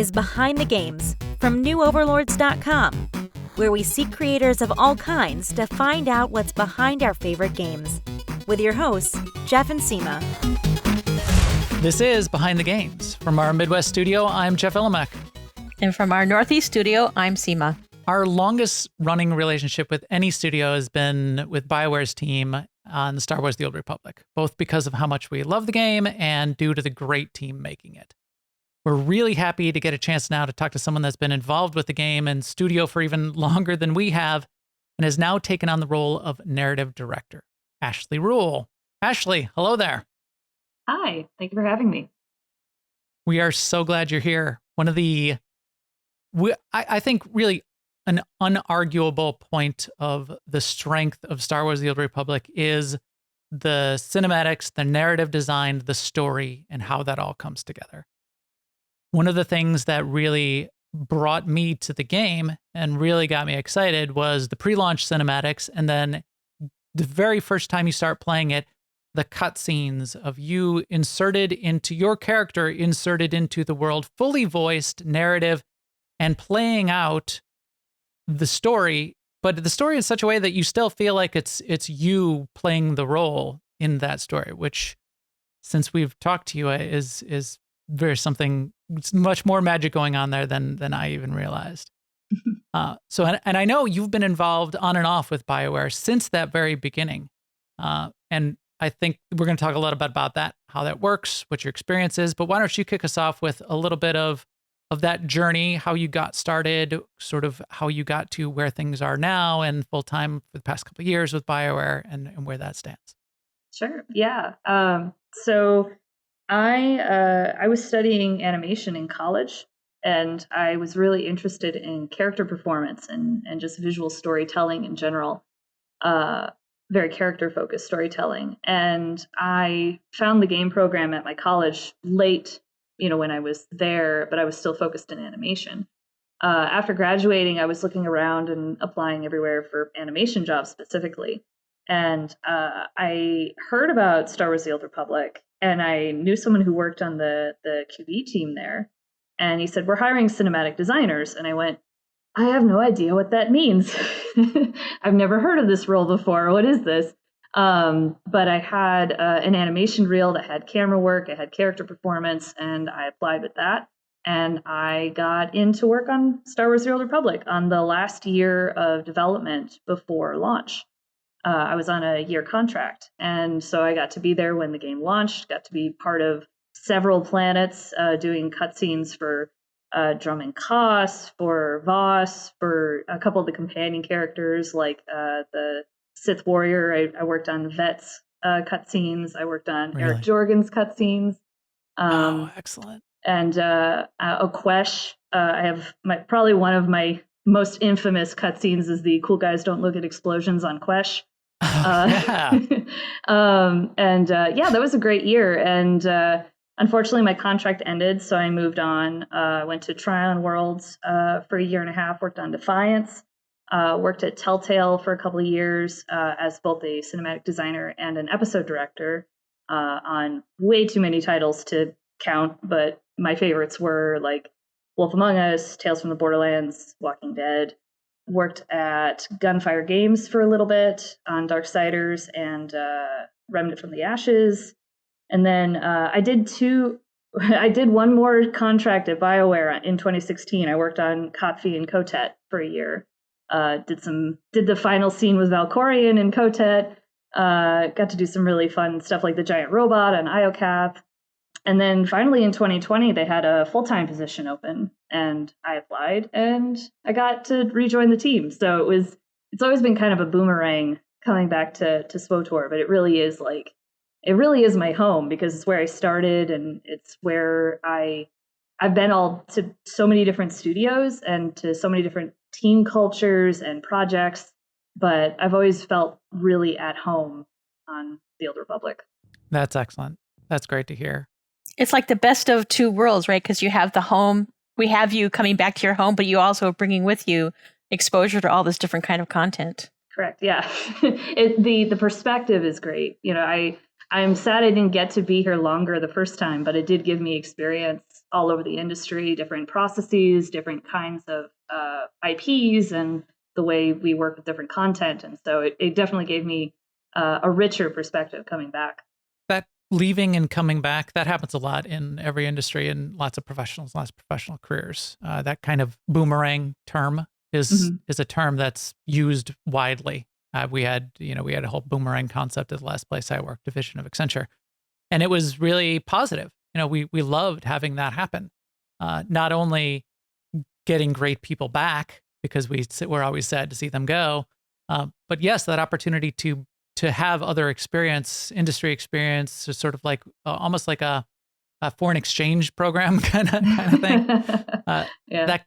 is Behind the Games from newoverlords.com, where we seek creators of all kinds to find out what's behind our favorite games. With your hosts, Jeff and Seema. This is Behind the Games. From our Midwest studio, I'm Jeff Ilimek. And from our Northeast studio, I'm Seema. Our longest running relationship with any studio has been with Bioware's team on Star Wars: The Old Republic, both because of how much we love the game and due to the great team making it. We're really happy to get a chance now to talk to someone that's been involved with the game and studio for even longer than we have and has now taken on the role of narrative director, Ashley Ruhl. Ashley, hello there. Hi, thank you for having me. We are so glad you're here. One of the, I think really an unarguable point of the strength of Star Wars: The Old Republic is the cinematics, the narrative design, the story, and how that all comes together. One of the things that really brought me to the game and really got me excited was the pre-launch cinematics, and then the very first time you start playing it, the cutscenes of you inserted into your character, inserted into the world, fully voiced narrative, and playing out the story, but the story in such a way that you still feel like it's you playing the role in that story, which, since we've talked to you, is very something. It's much more magic going on there than I even realized. So I know you've been involved on and off with Bioware since that very beginning, and I think we're going to talk a lot about that, how that works, what your experience is. But why don't you kick us off with a little bit of that journey, how you got started, sort of how you got to where things are now and full-time for the past couple of years with Bioware and where that stands. Sure. Yeah. So I was studying animation in college, and I was really interested in character performance and just visual storytelling in general. Very character-focused storytelling. And I found the game program at my college late, when I was there, but I was still focused in animation. After graduating, I was looking around and applying everywhere for animation jobs specifically. And I heard about Star Wars: The Old Republic, and I knew someone who worked on the QB team there. And he said, "We're hiring cinematic designers." And I went, "I have no idea what that means. I've never heard of this role before. What is this?" But I had an animation reel that had camera work, it had character performance, and I applied with that. And I got into work on Star Wars: The Old Republic on the last year of development before launch. I was on a year contract, and so I got to be there when the game launched, got to be part of several planets, doing cutscenes for Drum & Koss, for Voss, for a couple of the companion characters like the Sith Warrior. I worked on Vet's cutscenes. I worked on Eric Jorgen's cutscenes. Excellent. And Oquesh. I have probably one of my most infamous cutscenes is the "Cool Guys Don't Look at Explosions" on Quesh. Yeah, that was a great year. And unfortunately, my contract ended, so I moved on. Went to Tryon Worlds for a year and a half, worked on Defiance, worked at Telltale for a couple of years as both a cinematic designer and an episode director on way too many titles to count, but my favorites were like Wolf Among Us, Tales from the Borderlands, Walking Dead. Worked at Gunfire Games for a little bit on Darksiders and Remnant from the Ashes. And then I did one more contract at Bioware in 2016. I worked on Kotfi and Kotet for a year. Did the final scene with Valkorion and Kotet. Got to do some really fun stuff like the giant robot on Iokath. And then finally in 2020, they had a full-time position open, and I applied, and I got to rejoin the team. So it's always been kind of a boomerang coming back to SWTOR, but it really is my home because it's where I started, and it's where I've been all to so many different studios and to so many different team cultures and projects, but I've always felt really at home on the Old Republic. That's excellent. That's great to hear. It's like the best of two worlds, right? Because you have the home, we have you coming back to your home, but you also are bringing with you exposure to all this different kind of content. Correct. Yeah. The perspective is great. I'm sad I didn't get to be here longer the first time, but it did give me experience all over the industry, different processes, different kinds of IPs, and the way we work with different content. And so it definitely gave me a richer perspective coming back. That leaving and coming back, that happens a lot in every industry and lots of professionals, lots of professional careers. That kind of boomerang term is a term that's used widely. We had a whole boomerang concept at the last place I worked, division of Accenture, and it was really positive. We loved having that happen. Not only getting great people back because we're always sad to see them go, but yes, that opportunity to have other industry experience, so sort of like almost like a foreign exchange program kind of thing.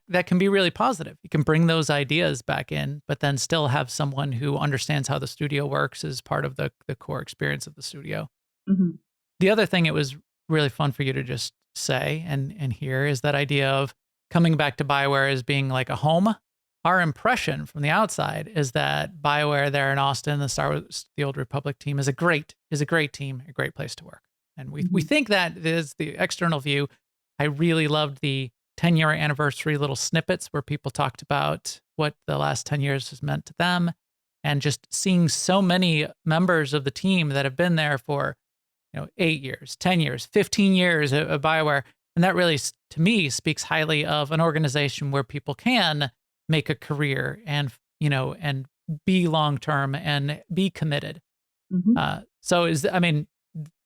That can be really positive. You can bring those ideas back in, but then still have someone who understands how the studio works as part of the core experience of the studio. Mm-hmm. The other thing it was really fun for you to just say and hear is that idea of coming back to Bioware as being like a home. Our impression from the outside is that Bioware there in Austin, the Star Wars: The Old Republic team, is a great team, a great place to work. And we think that is the external view. I really loved the 10-year anniversary little snippets where people talked about what the last 10 years has meant to them, and just seeing so many members of the team that have been there for 8 years, 10 years, 15 years at Bioware. And that really, to me, speaks highly of an organization where people can make a career and be long-term and be committed. So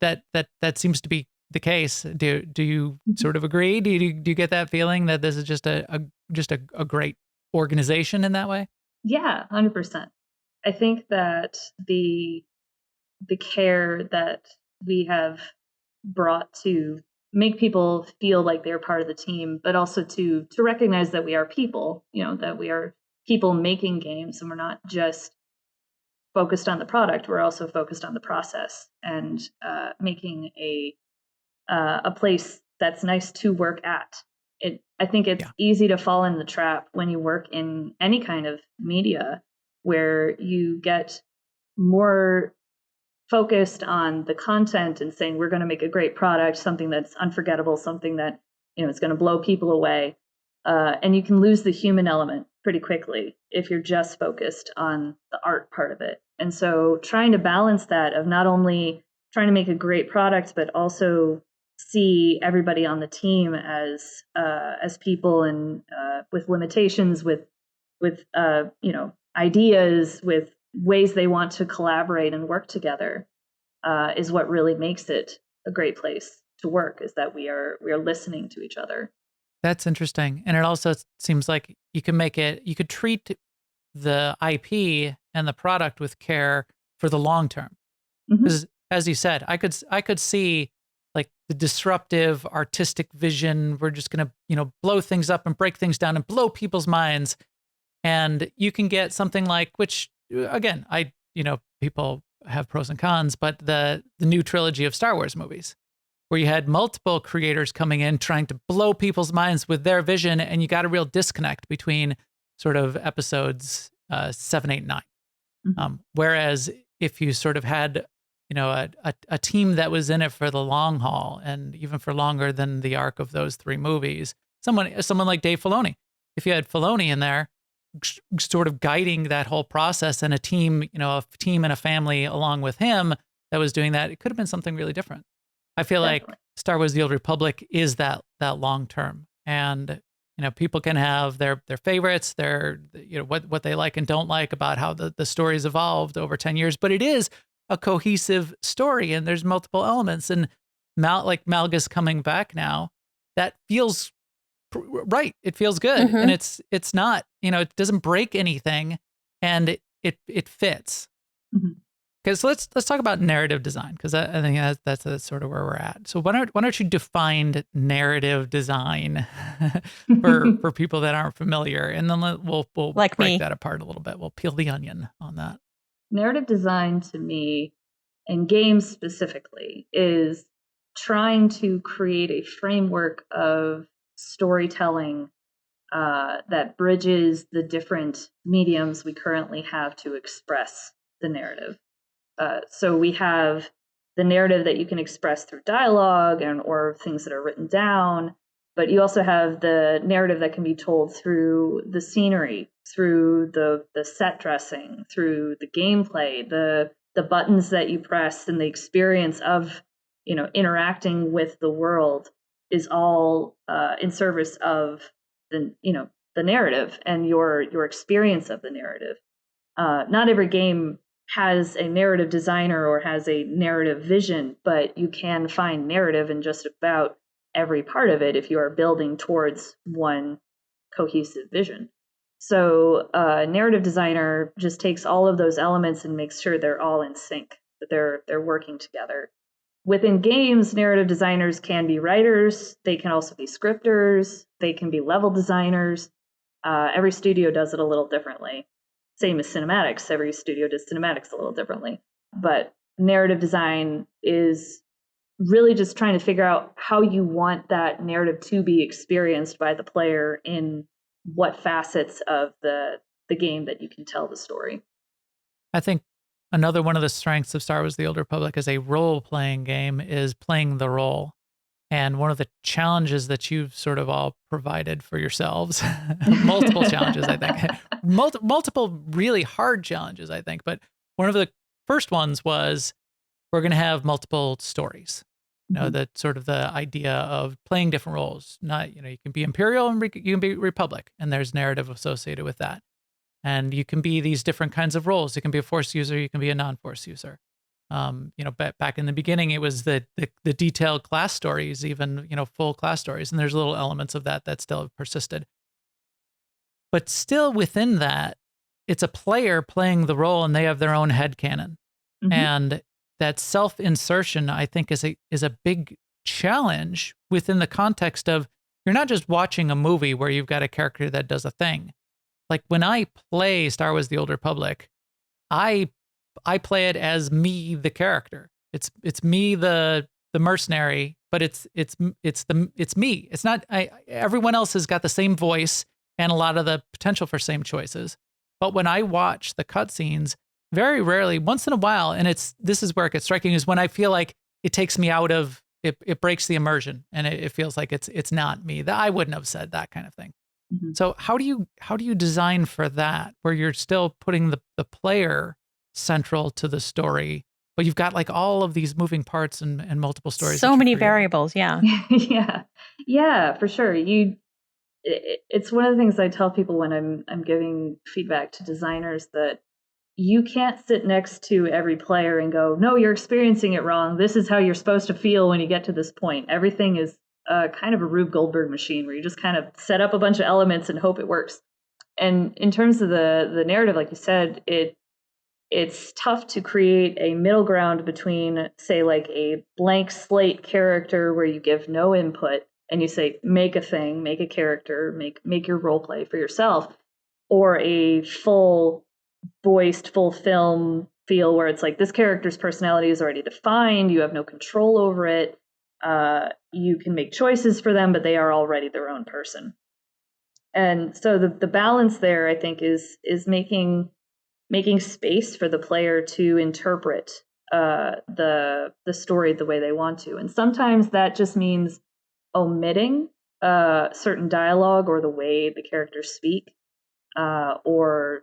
that seems to be the case. Do you sort of agree? Do you get that feeling that this is just a great organization in that way? Yeah, 100%. I think that the care that we have brought to make people feel like they're part of the team, but also to recognize that we are people, that we are people making games, and we're not just focused on the product. We're also focused on the process and making a place that's nice to work at. I think it's easy to fall in the trap when you work in any kind of media where you get more focused on the content and saying we're going to make a great product, something that's unforgettable, something that is going to blow people away, and you can lose the human element pretty quickly if you're just focused on the art part of it. And so trying to balance that of not only trying to make a great product but also see everybody on the team as people and with limitations, with ideas, with ways they want to collaborate and work together, is what really makes it a great place to work, is that we are listening to each other. That's interesting. And it also seems like you could treat the IP and the product with care for the long term. Because as you said, I could see like the disruptive artistic vision. We're just going to, blow things up and break things down and blow people's minds. And you can get something like, which again, people have pros and cons, but the new trilogy of Star Wars movies, where you had multiple creators coming in trying to blow people's minds with their vision, and you got a real disconnect between sort of episodes 7, 8, 9. Whereas if you sort of had a team that was in it for the long haul, and even for longer than the arc of those 3 movies, someone like Dave Filoni, if you had Filoni in there sort of guiding that whole process, and a team and a family along with him that was doing that, it could have been something really different. I feel Definitely. Like Star Wars: The Old Republic is that long term, and people can have their favorites, their what they like and don't like about how the story's evolved over 10 years, but it is a cohesive story, and there's multiple elements. And like Malgus coming back now, that feels right. It feels good, and it's not it doesn't break anything, and it fits. Because let's talk about narrative design, because I think that's sort of where we're at. So why don't you define narrative design for people that aren't familiar, and then we'll break that apart a little bit. We'll peel the onion on that. Narrative design to me, and games specifically, is trying to create a framework of storytelling that bridges the different mediums we currently have to express the narrative. So we have the narrative that you can express through dialogue or things that are written down. But you also have the narrative that can be told through the scenery, through the set dressing, through the gameplay, the buttons that you press, and the experience of, interacting with the world is all in service of the narrative and your experience of the narrative. Not every game has a narrative designer or has a narrative vision, but you can find narrative in just about every part of it if you are building towards one cohesive vision. So a narrative designer just takes all of those elements and makes sure they're all in sync, that they're working together. Within games, narrative designers can be writers. They can also be scripters. They can be level designers. Every studio does it a little differently. Same as cinematics. Every studio does cinematics a little differently. But narrative design is really just trying to figure out how you want that narrative to be experienced by the player in what facets of the game that you can tell the story. I think another one of the strengths of Star Wars The Old Republic as a role-playing game is playing the role. And one of the challenges that you've sort of all provided for yourselves, multiple challenges, I think, multiple really hard challenges, I think. But one of the first ones was we're going to have multiple stories. The sort of the idea of playing different roles. Not, you can be Imperial and you can be Republic, and there's narrative associated with that. And you can be these different kinds of roles. You can be a Force user, you can be a non-Force user. Back in the beginning, it was the detailed class stories, even, full class stories. And there's little elements of that still have persisted. But still within that, it's a player playing the role and they have their own headcanon. Mm-hmm. And that self-insertion, I think, is a big challenge within the context of you're not just watching a movie where you've got a character that does a thing. Like when I play Star Wars: The Old Republic, I play it as me, the character. It's me, the mercenary, but it's me. It's not. Everyone else has got the same voice and a lot of the potential for same choices. But when I watch the cutscenes, very rarely, once in a while, and this is where it gets striking, is when I feel like it takes me out of it. It breaks the immersion, and it feels like it's not me. That I wouldn't have said that kind of thing. Mm-hmm. So how do you design for that, where you're still putting the player central to the story, but you've got like all of these moving parts and multiple stories. So many variables, yeah. yeah, for sure. It's one of the things I tell people when I'm giving feedback to designers, that you can't sit next to every player and go, no, you're experiencing it wrong. This is how you're supposed to feel when you get to this point. Everything is kind of a Rube Goldberg machine where you just kind of set up a bunch of elements and hope it works. And in terms of the narrative, like you said, it's tough to create a middle ground between, say, like a blank slate character where you give no input and you say, make a thing, make a character, make your role play for yourself, or a full voiced, full film feel where it's like this character's personality is already defined, you have no control over it, you can make choices for them, but they are already their own person. And so the balance there, I think, is making space for the player to interpret the story the way they want to. And sometimes that just means omitting certain dialogue or the way the characters speak, or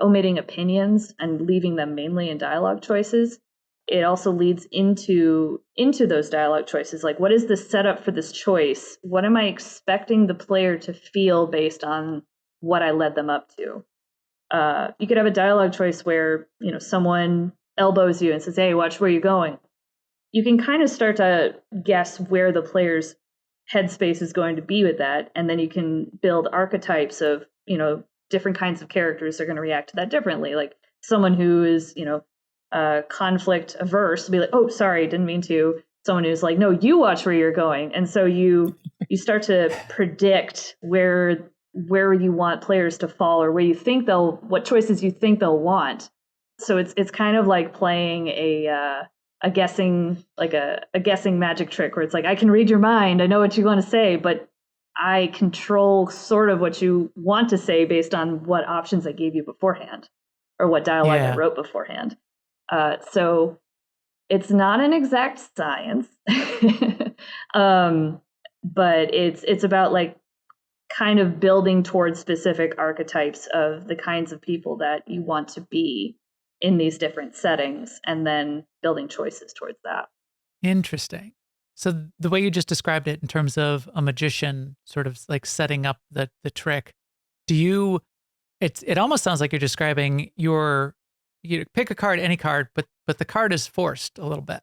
omitting opinions and leaving them mainly in dialogue choices. It also leads into those dialogue choices. Like, what is the setup for this choice? What am I expecting the player to feel based on what I led them up to? You could have a dialogue choice where, someone elbows you and says, hey, watch where you're going. You can kind of start to guess where the player's headspace is going to be with that. And then you can build archetypes of, different kinds of characters are going to react to that differently. Like someone who is, conflict averse will be like, oh, sorry, didn't mean to. Someone who's like, no, you watch where you're going. And so you start to predict where you want players to fall, or where you think what choices you think they'll want. So it's kind of like playing a guessing magic trick, where it's like, I can read your mind, I know what you want to say, but I control sort of what you want to say based on what options I gave you beforehand, or what dialogue I wrote beforehand. So it's not an exact science, but it's about like kind of building towards specific archetypes of the kinds of people that you want to be in these different settings, and then building choices towards that. Interesting. So the way you just described it in terms of a magician sort of like setting up the trick, it almost sounds like you're describing you pick a card, any card, but the card is forced a little bit.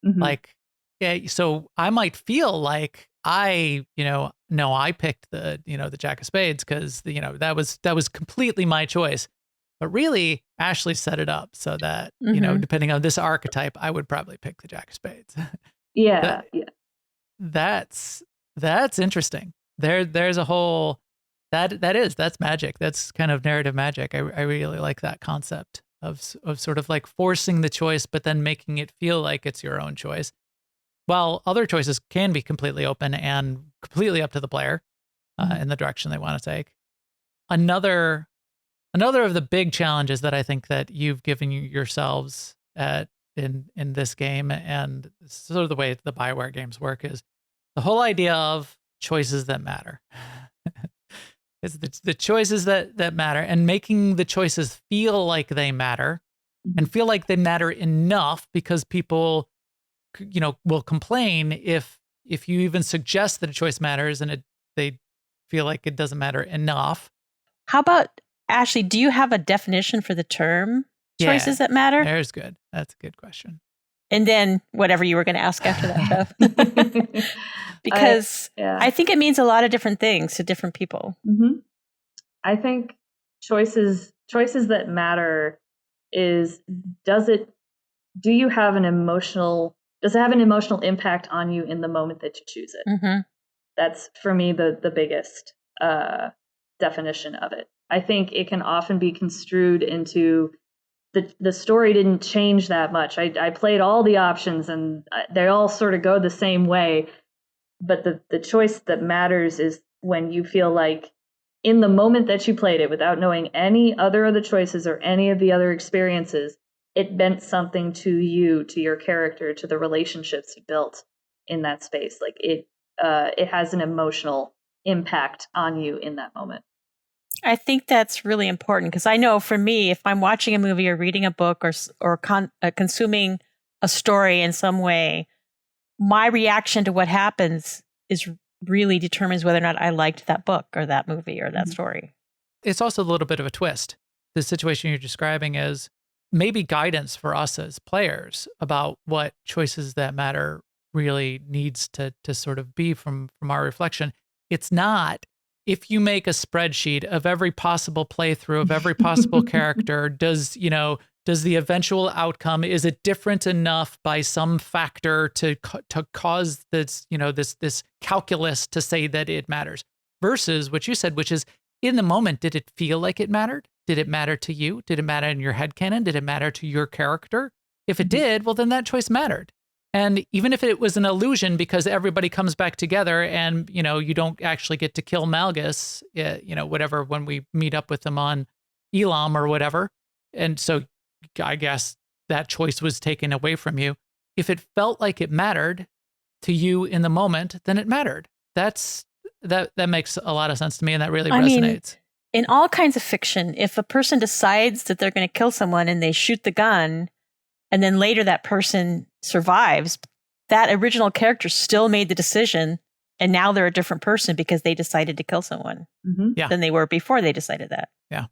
Mhm. Like, yeah, so I might feel like I picked the Jack of Spades because that was completely my choice. But really, Ashley set it up so that, depending on this archetype, I would probably pick the Jack of Spades. Yeah, yeah. That's interesting. There's a whole that's magic. That's kind of narrative magic. I really like that concept of sort of like forcing the choice, but then making it feel like it's your own choice. While other choices can be completely open and completely up to the player in the direction they want to take. Another of the big challenges that I think that you've given yourselves in this game, and sort of the way the Bioware games work, is the whole idea of choices that matter. It's the choices that matter, and making the choices feel like they matter and feel like they matter enough, because people will complain if you even suggest that a choice matters and they feel like it doesn't matter enough. How about, Ashley, do you have a definition for the term choices that matter? There's good. That's a good question. And then whatever you were going to ask after that, Jeff. Because I think it means a lot of different things to different people. Mm-hmm. I think choices that matter is, does it have an emotional impact on you in the moment that you choose it? Mm-hmm. That's, for me, the biggest definition of it. I think it can often be construed into the story didn't change that much. I played all the options and they all sort of go the same way. But the choice that matters is when you feel like, in the moment that you played it, without knowing any other of the choices or any of the other experiences, it meant something to you, to your character, to the relationships you built in that space. Like it has an emotional impact on you in that moment. I think that's really important, because I know for me, if I'm watching a movie or reading a book or consuming a story in some way, my reaction to what happens really determines whether or not I liked that book or that movie or that story. It's also a little bit of a twist. The situation you're describing is maybe guidance for us as players about what choices that matter really needs to sort of be from our reflection. It's not, if you make a spreadsheet of every possible playthrough of every possible character, does the eventual outcome, is it different enough by some factor to cause this, this calculus to say that it matters, versus what you said, which is, in the moment, did it feel like it mattered? Did it matter to you? Did it matter in your headcanon? Did it matter to your character? If it did, well, then that choice mattered. And even if it was an illusion because everybody comes back together and, you don't actually get to kill Malgus, whatever, when we meet up with them on Elam or whatever. And so I guess that choice was taken away from you. If it felt like it mattered to you in the moment, then it mattered. That makes a lot of sense to me, and that really resonates. In all kinds of fiction, if a person decides that they're going to kill someone and they shoot the gun, and then later that person survives, that original character still made the decision, and now they're a different person because they decided to kill someone than they were before they decided that. Yeah,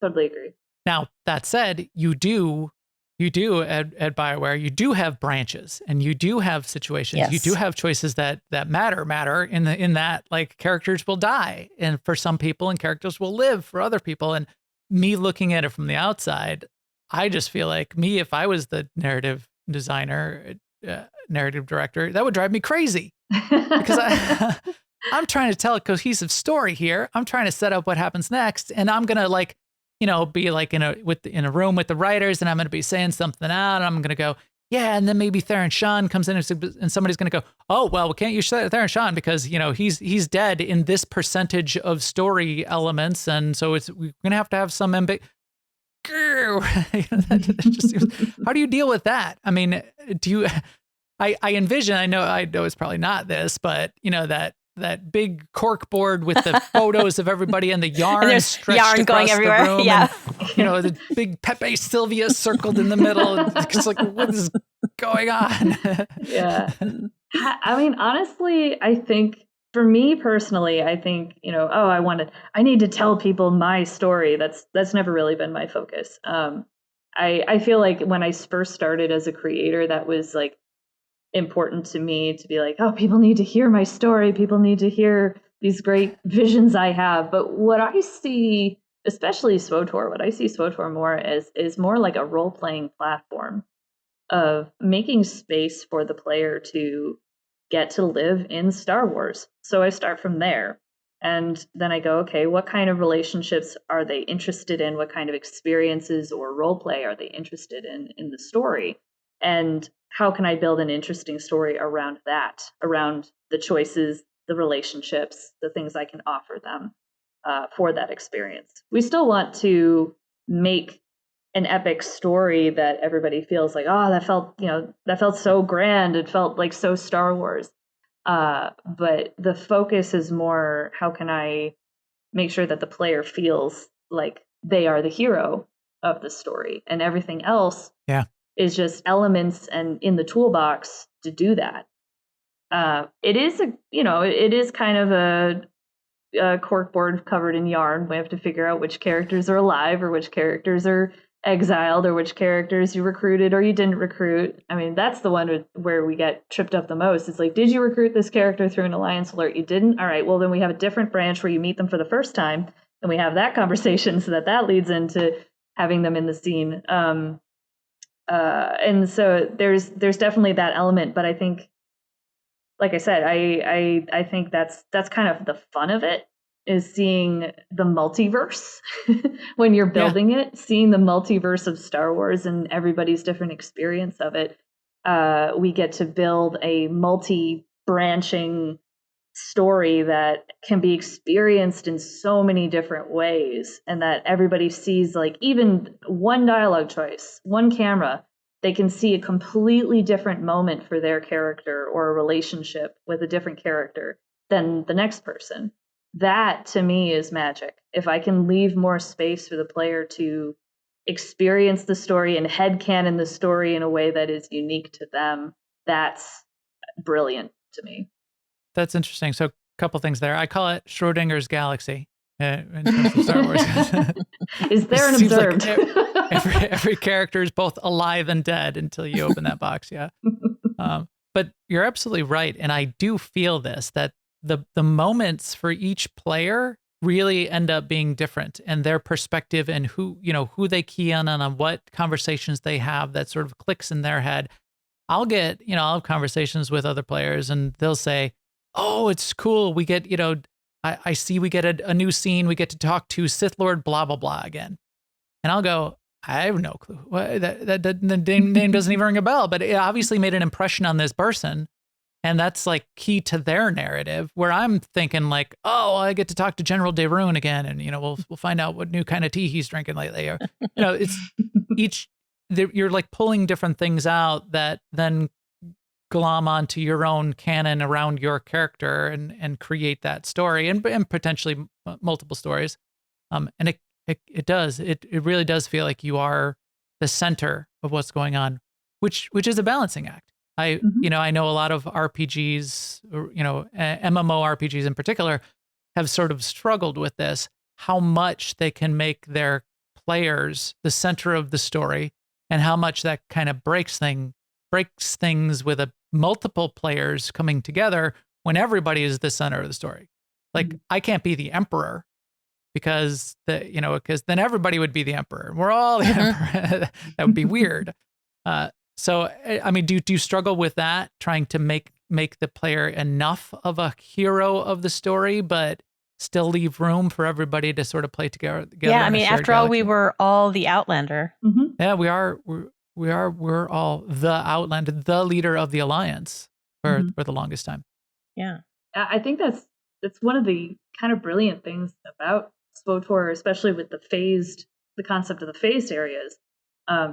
totally agree. Now, that said, you do at Bioware, you do have branches, and you do have situations. Yes. You do have choices that matter in that, like, characters will die, and for some people, and characters will live for other people. And me looking at it from the outside, I just feel like if I was the narrative designer, narrative director, that would drive me crazy, because I'm trying to tell a cohesive story here. I'm trying to set up what happens next, and I'm gonna be like in a room with the writers, and I'm gonna be saying something out, and I'm gonna go, yeah, and then maybe Theron Shan comes in and somebody's gonna go, oh well, we can't use Theron Shan because he's dead in this percentage of story elements, and so we're gonna have to have some how do you deal with that? I mean, I envision, I know it's probably not this, but that big cork board with the photos of everybody and the yarn and stretched yarn across going everywhere. the room. Yeah. And, the big Pepe Sylvia circled in the middle. It's like, what is going on? Yeah. I mean, honestly, I think for me personally, I think, I need to tell people my story. That's never really been my focus. I feel like when I first started as a creator, that was like important to me to be like, oh, people need to hear my story. People need to hear these great visions I have. But what I see, especially SWTOR, what I see SWTOR more as is more like a role-playing platform of making space for the player to get to live in Star Wars. So I start from there. And then I go, okay, what kind of relationships are they interested in? What kind of experiences or role play are they interested in the story? And how can I build an interesting story around that, around the choices, the relationships, the things I can offer them for that experience? We still want to make an epic story that everybody feels like, oh, that felt so grand. It felt like so Star Wars. But the focus is more, how can I make sure that the player feels like they are the hero of the story, and everything else is just elements and in the toolbox to do that. It is kind of a corkboard covered in yarn. We have to figure out which characters are alive or which characters are exiled or which characters you recruited or you didn't recruit. I mean, that's the one where we get tripped up the most. It's like, did you recruit this character through an alliance alert? You didn't? All right, well, then we have a different branch where you meet them for the first time and we have that conversation so that leads into having them in the scene. And so there's definitely that element, but I think, like I said, I think that's kind of the fun of it, is seeing the multiverse when you're building it, seeing the multiverse of Star Wars and everybody's different experience of it. We get to build a multi-branching story that can be experienced in so many different ways, and that everybody sees, like, even one dialogue choice, one camera, they can see a completely different moment for their character or a relationship with a different character than the next person. That, to me, is magic. If I can leave more space for the player to experience the story and headcanon the story in a way that is unique to them, that's brilliant to me. That's interesting. So a couple things there. I call it Schrödinger's galaxy in terms of Star Wars. Is there an observed? Like every character is both alive and dead until you open that box. Yeah. But you're absolutely right. And I do feel this, that the moments for each player really end up being different, and their perspective and who they key in on what conversations they have that sort of clicks in their head. I'll have conversations with other players and they'll say, oh, it's cool. We get, I see we get a new scene. We get to talk to Sith Lord blah, blah, blah again. And I'll go, I have no clue. The name doesn't even ring a bell, but it obviously made an impression on this person. And that's like key to their narrative, where I'm thinking like, oh, I get to talk to General Daroon again. And, we'll find out what new kind of tea he's drinking lately. Or, it's you're like pulling different things out that then glom onto your own canon around your character and create that story and potentially multiple stories. And it really does feel like you are the center of what's going on, which is a balancing act. I know a lot of RPGs, or, MMO RPGs in particular, have sort of struggled with this, how much they can make their players the center of the story and how much that kind of breaks things with multiple players coming together when everybody is the center of the story. Like, I can't be the emperor because then everybody would be the emperor. We're all the emperor. That would be weird. So, I mean, do you struggle with that, trying to make the player enough of a hero of the story, but still leave room for everybody to sort of play together? Yeah, I mean, after all, we were all the Outlander. Mm-hmm. Yeah, we are. We're all the Outlander, the leader of the Alliance for the longest time. Yeah, I think that's one of the kind of brilliant things about SWTOR, especially with the phased the concept of the phased areas.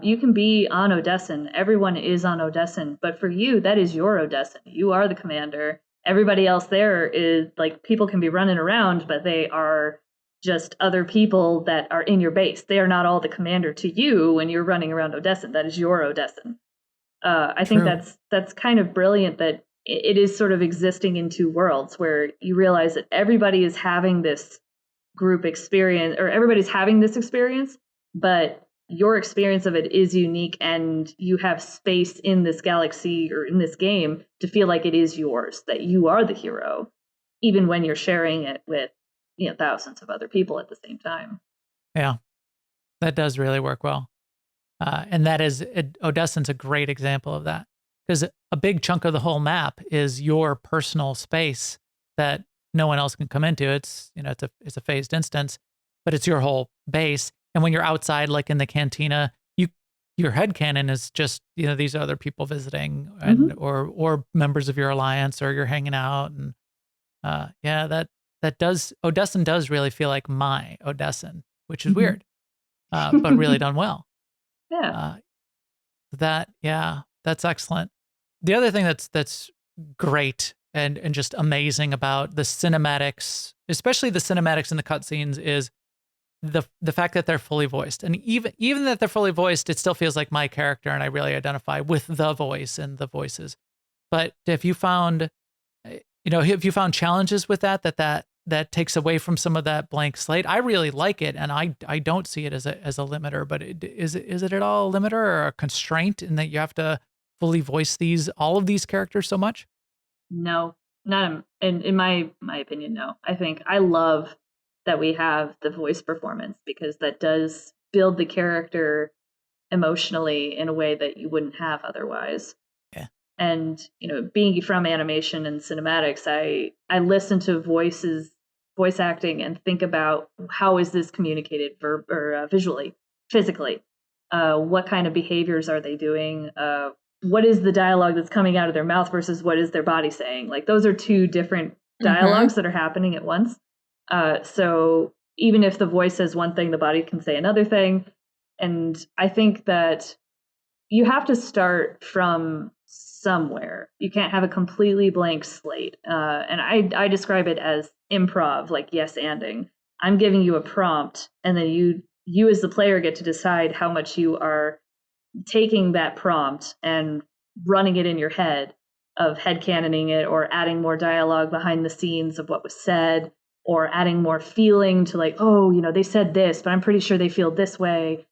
You can be on Odessin. Everyone is on Odessin, but for you, that is your Odessin. You are the commander. Everybody else there is like, people can be running around, but they are just other people that are in your base. They are not all the commander to you when you're running around Odessin. That is your Odessin. I think that's kind of brilliant that it is sort of existing in two worlds, where you realize that everybody is having this group experience, or everybody's having this experience, but your experience of it is unique, and you have space in this galaxy or in this game to feel like it is yours, that you are the hero, even when you're sharing it with, thousands of other people at the same time. Yeah, that does really work well. And that is, Odessin's a great example of that, because a big chunk of the whole map is your personal space that no one else can come into. It's, it's a phased instance, but it's your whole base. And when you're outside, like in the cantina, your headcanon is just, these other people visiting, and or members of your alliance, or you're hanging out. And Odessin does really feel like my Odessin, which is weird, but really done well. Yeah. That's excellent. The other thing that's great and just amazing about the cinematics, especially the cinematics in the cutscenes, is the fact that they're fully voiced. And even that they're fully voiced, it still feels like my character, and I really identify with the voice and the voices. But if you found challenges with that takes away from some of that blank slate, I really like it, and I don't see it as a limiter. But is it at all a limiter or a constraint in that you have to fully voice all of these characters so much? No, not in my opinion. No, I think I love that we have the voice performance, because that does build the character emotionally in a way that you wouldn't have otherwise. Yeah. And, being from animation and cinematics, I listen to voice acting and think about, how is this communicated visually, physically? What kind of behaviors are they doing? What is the dialogue that's coming out of their mouth versus what is their body saying? Like, those are two different dialogues that are happening at once. So even if the voice says one thing, the body can say another thing. And I think that you have to start from somewhere. You can't have a completely blank slate. And I describe it as improv, like yes-anding. I'm giving you a prompt, and then you as the player get to decide how much you are taking that prompt and running it in your head, of headcanoning it, or adding more dialogue behind the scenes of what was said, or adding more feeling to, like, they said this, but I'm pretty sure they feel this way.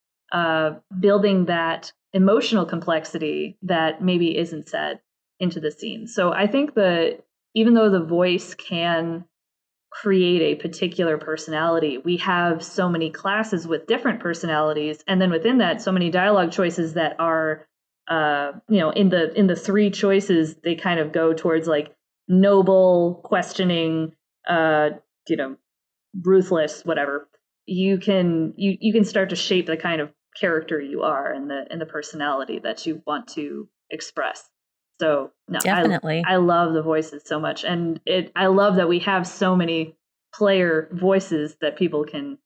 Building that emotional complexity that maybe isn't said into the scene. So I think that even though the voice can create a particular personality, we have so many classes with different personalities, and then within that, so many dialogue choices that are, in the three choices, they kind of go towards like noble, questioning, ruthless, whatever. You can start to shape the kind of character you are, and the personality that you want to express. So no, definitely, I love the voices so much, and I love that we have so many player voices that people can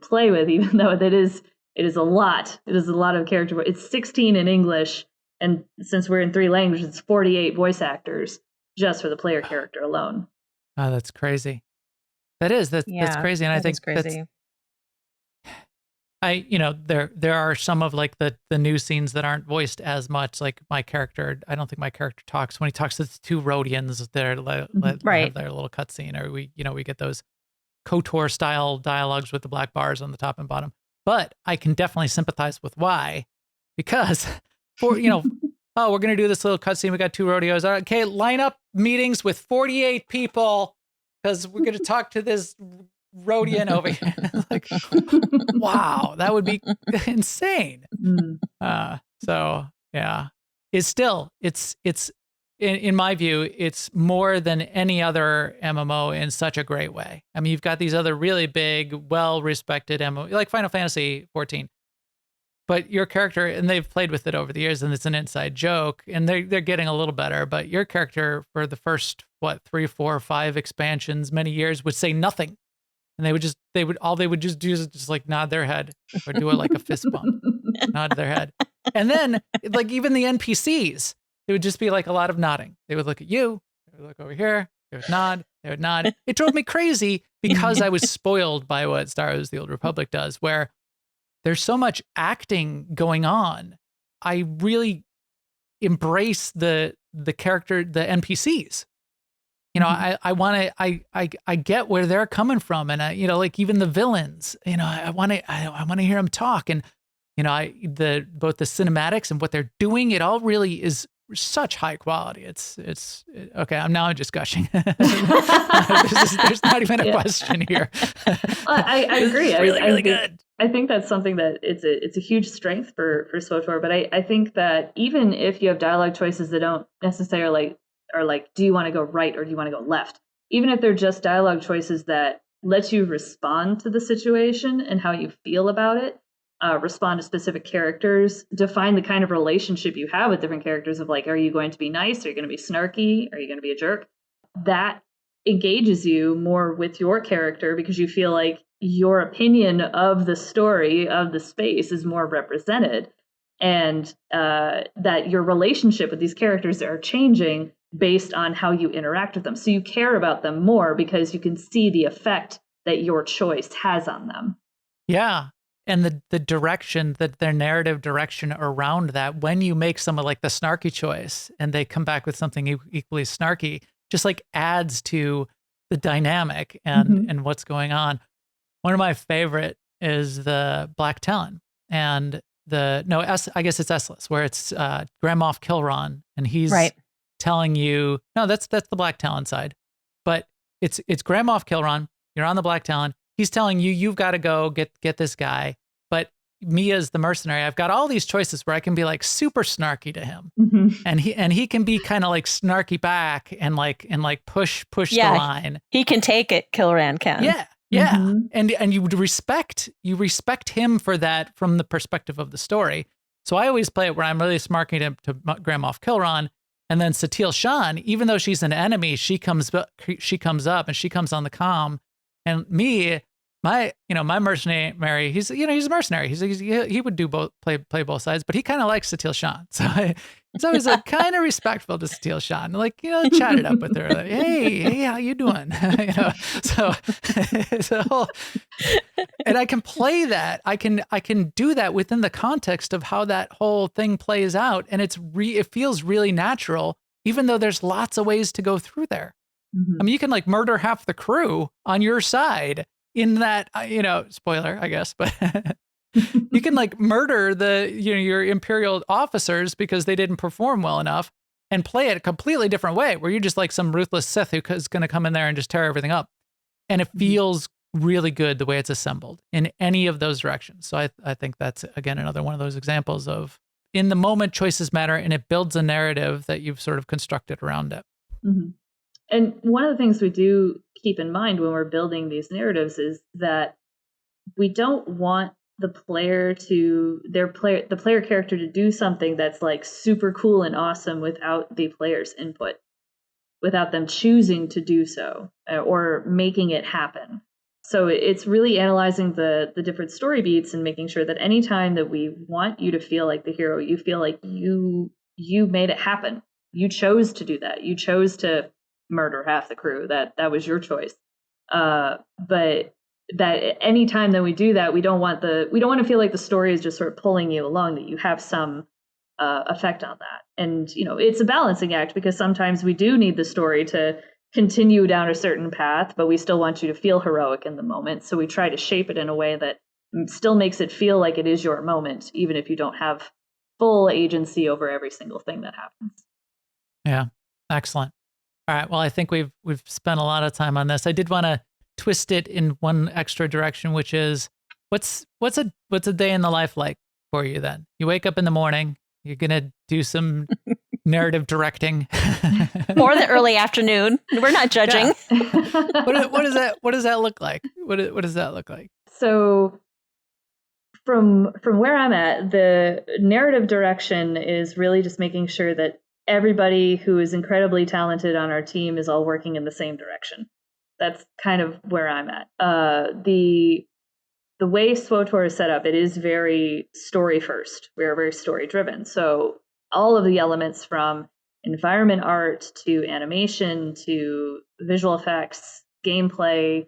play with, even though it is a lot. It is a lot of character. It's 16 in English, and since we're in 3 languages, it's 48 voice actors just for the player character alone. Oh, that's crazy. That's crazy, and I think crazy. There are some of like the new scenes that aren't voiced as much. Like my character, I don't think my character talks. When he talks to the 2 Rhodians, they have their little cutscene, or we get those KOTOR style dialogues with the black bars on the top and bottom. But I can definitely sympathize with why, because we're gonna do this little cutscene. We got 2 rodeos. Okay, line up meetings with 48 people, because we're gonna talk to this Rhodian over here. Like, wow, that would be insane. So yeah, it's in my view, it's more than any other MMO in such a great way. I mean, you've got these other really big, well-respected MMO, like Final Fantasy 14. But your character, and they've played with it over the years, and it's an inside joke, and they're getting a little better. But your character, for the first 3, 4, 5 expansions, many years, would say nothing. And they would just do is just like nod their head or do it like a fist bump, nod their head. And then like even the NPCs, it would just be like a lot of nodding. They would look at you, they would look over here, they would nod, they would nod. It drove me crazy because I was spoiled by what Star Wars: The Old Republic does, where there's so much acting going on. I really embrace the character, the NPCs. You know, I get where they're coming from, and like even the villains. You know, I want to hear them talk, and you know, both the cinematics and what they're doing. It all really is such high quality. It's okay. I'm just gushing. There's not even a question here. I agree. Really good. I think that's something that it's a huge strength for SWTOR. But I think that even if you have dialogue choices that don't necessarily are like, do you want to go right or do you want to go left? Even if they're just dialogue choices that let you respond to the situation and how you feel about it, respond to specific characters, define the kind of relationship you have with different characters of like, are you going to be nice? Are you going to be snarky? Are you going to be a jerk? That engages you more with your character because you feel like your opinion of the story, of the space is more represented. And that your relationship with these characters are changing based on how you interact with them. So you care about them more because you can see the effect that your choice has on them. Yeah. And the direction, that their narrative direction around that, when you make someone like the snarky choice and they come back with something equally snarky, just like adds to the dynamic and what's going on. One of my favorite is the Black Talon and I guess it's Essless, where it's Grand Moff Kilron, and he's telling you, no, that's the Black Talon side, but it's Grand Moff Kilron. You're on the Black Talon. He's telling you, you've got to go get this guy. But me as the mercenary, I've got all these choices where I can be like super snarky to him, and he can be kind of like snarky back and push the line. He can take it. Kilran can. Yeah. And you respect him for that from the perspective of the story. So I always play it where I'm really smarking to Grand Moff Kilron, and then Satele Shan, even though she's an enemy, she comes up and she comes on the comm, and me. My mercenary, he's a mercenary. He would do both, play both sides, but he kind of likes Satele Shan. So it's always like kind of respectful to Satele Shan. Like, chat it up with her. Like, hey, how you doing? So it's a whole, and I can play that. I can do that within the context of how that whole thing plays out. And it feels really natural, even though there's lots of ways to go through there. I mean, you can like murder half the crew on your side. In that, spoiler, I guess, but you can like murder your Imperial officers because they didn't perform well enough, and play it a completely different way, where you're just like some ruthless Sith who is going to come in there and just tear everything up. And it feels really good the way it's assembled in any of those directions. So I think that's, again, another one of those examples of in the moment choices matter, and it builds a narrative that you've sort of constructed around it. Mm-hmm. And one of the things we do keep in mind when we're building these narratives is that we don't want the player character to do something that's like super cool and awesome without the player's input, without them choosing to do so or making it happen. So it's really analyzing the different story beats and making sure that anytime that we want you to feel like the hero, you feel like you made it happen. You chose to do that. You chose to murder half the crew. That was your choice. But that any time that we do that, we don't want to feel like the story is just sort of pulling you along, that you have some effect on that. And it's a balancing act, because sometimes we do need the story to continue down a certain path, but we still want you to feel heroic in the moment. So we try to shape it in a way that still makes it feel like it is your moment, even if you don't have full agency over every single thing that happens. Yeah, excellent. All right. Well, I think we've spent a lot of time on this. I did want to twist it in one extra direction, which is what's a day in the life like for you then? You wake up in the morning, you're going to do some narrative directing. Or the early afternoon. We're not judging. Yeah. What does that look like? What does that look like? So from where I'm at, the narrative direction is really just making sure that everybody who is incredibly talented on our team is all working in the same direction. that's kind of where I'm at. The way SWTOR is set up, it is very story first. We're very story driven. So all of the elements from environment art to animation to visual effects, gameplay,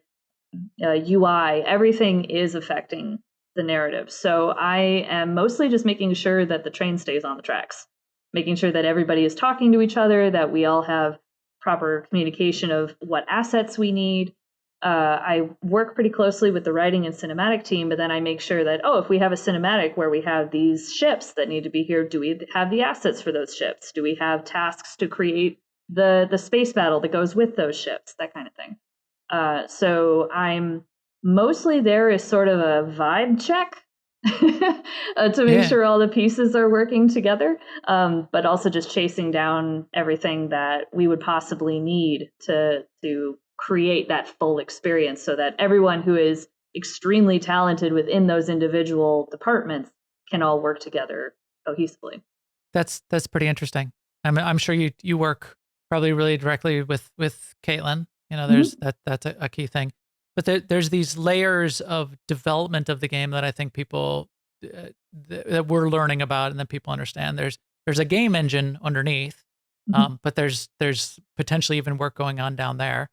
UI, everything is affecting the narrative. So I am mostly just making sure that the train stays on the tracks, making sure that everybody is talking to each other, that we all have proper communication of what assets we need. I work pretty closely with the writing and cinematic team, but then I make sure that, if we have a cinematic where we have these ships that need to be here, do we have the assets for those ships? Do we have tasks to create the space battle that goes with those ships? That kind of thing. So I'm mostly there as sort of a vibe check to make sure all the pieces are working together, but also just chasing down everything that we would possibly need to create that full experience so that everyone who is extremely talented within those individual departments can all work together cohesively. That's pretty interesting. I'm sure you work probably really directly with Caitlin. There's that's a key thing. But there's these layers of development of the game that I think people that we're learning about and that people understand. There's a game engine underneath, but there's potentially even work going on down there.